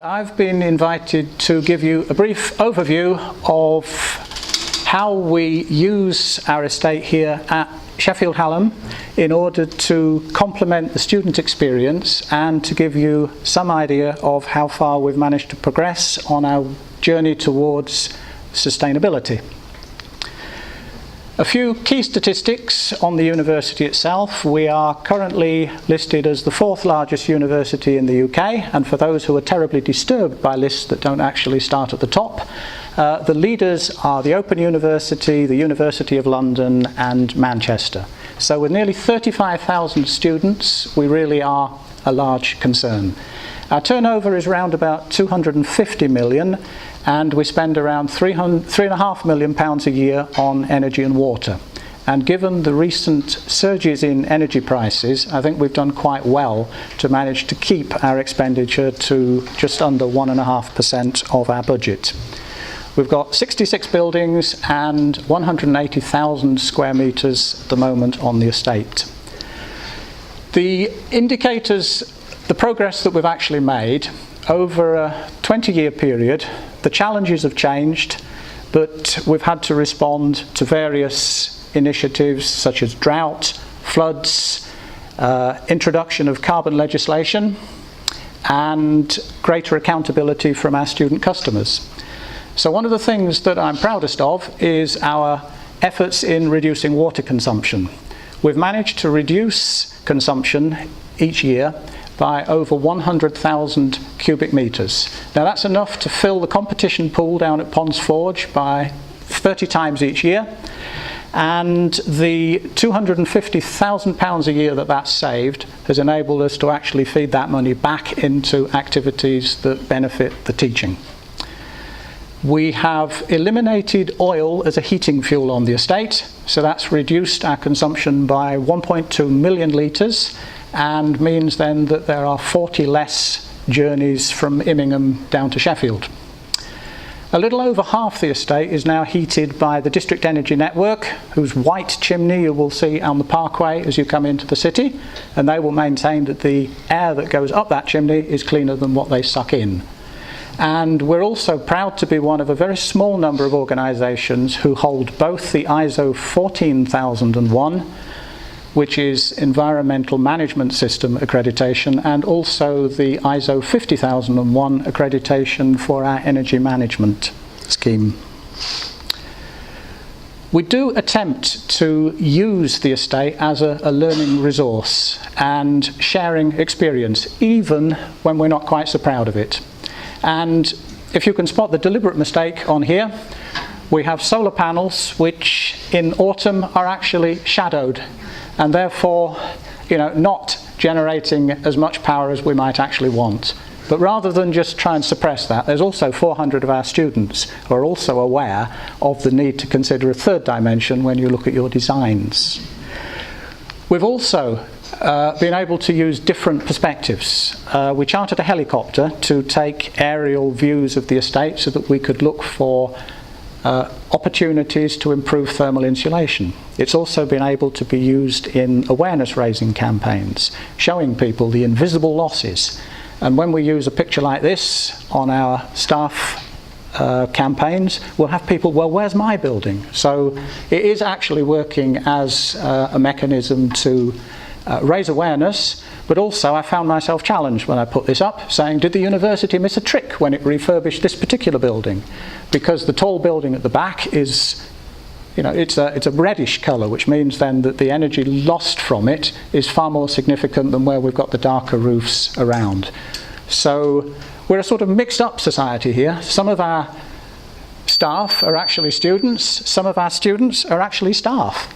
I've been invited to give you a brief overview of how we use our estate here at Sheffield Hallam in order to complement the student experience and to give you some idea of how far we've managed to progress on our journey towards sustainability. A few key statistics on the university itself. We are currently listed as the 4th largest university in the UK, and for those who are terribly disturbed by lists that don't actually start at the top, the leaders are the Open University, the University of London and Manchester. So with nearly 35,000 students, we really are a large concern. Our turnover is around about 250 million, and we spend around £3.5 million a year on energy and water. And given the recent surges in energy prices, I think we've done quite well to manage to keep our expenditure to just under 1.5% of our budget. We've got 66 buildings and 180,000 square metres at the moment on the estate. The indicators, the progress that we've actually made over a 20-year period, the challenges have changed, but we've had to respond to various initiatives such as drought, floods, introduction of carbon legislation, and greater accountability from our student customers. So one of the things that I'm proudest of is our efforts in reducing water consumption. We've managed to reduce consumption each year by over 100,000 cubic metres. Now that's enough to fill the competition pool down at Ponds Forge by 30 times each year, and the £250,000 a year that that's saved has enabled us to actually feed that money back into activities that benefit the teaching. We have eliminated oil as a heating fuel on the estate, so that's reduced our consumption by 1.2 million litres, and means then that there are 40 less journeys from Immingham down to Sheffield. A little over half the estate is now heated by the District Energy Network, whose white chimney you will see on the parkway as you come into the city, and they will maintain that the air that goes up that chimney is cleaner than what they suck in. And we're also proud to be one of a very small number of organisations who hold both the ISO 14001, which is Environmental Management System accreditation, and also the ISO 50001 accreditation for our energy management scheme. We do attempt to use the estate as a learning resource and sharing experience, even when we're not quite so proud of it. And if you can spot the deliberate mistake on here, we have solar panels which in autumn are actually shadowed, and therefore, not generating as much power as we might actually want. But rather than just try and suppress that, there's also 400 of our students who are also aware of the need to consider a third dimension when you look at your designs. We've also been able to use different perspectives. We chartered a helicopter to take aerial views of the estate so that we could look for opportunities to improve thermal insulation. It's also been able to be used in awareness raising campaigns, showing people the invisible losses. And when we use a picture like this on our staff campaigns, we'll have people, well, where's my building? So it is actually working as a mechanism to raise awareness, but also I found myself challenged when I put this up, saying, did the university miss a trick when it refurbished this particular building? Because the tall building at the back is, it's a reddish colour, which means then that the energy lost from it is far more significant than where we've got the darker roofs around. So we're a sort of mixed up society here. Some of our staff are actually students, some of our students are actually staff.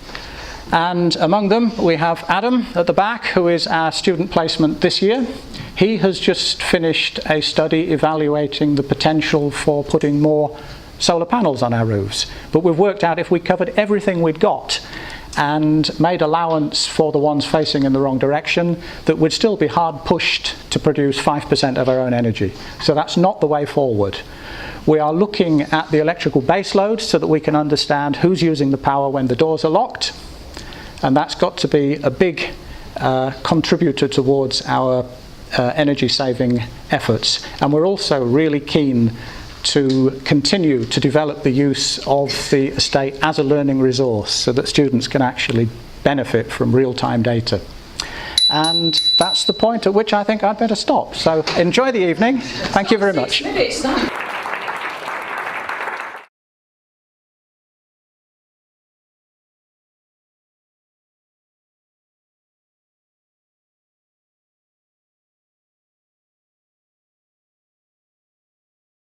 And among them we have Adam at the back, who is our student placement this year. He has just finished a study evaluating the potential for putting more solar panels on our roofs. But we've worked out if we covered everything we'd got and made allowance for the ones facing in the wrong direction, that we'd still be hard pushed to produce 5% of our own energy. So that's not the way forward. We are looking at the electrical base load so that we can understand who's using the power when the doors are locked. And that's got to be a big contributor towards our energy saving efforts. And we're also really keen to continue to develop the use of the estate as a learning resource so that students can actually benefit from real-time data. And that's the point at which I think I'd better stop. So enjoy the evening. Thank you very much.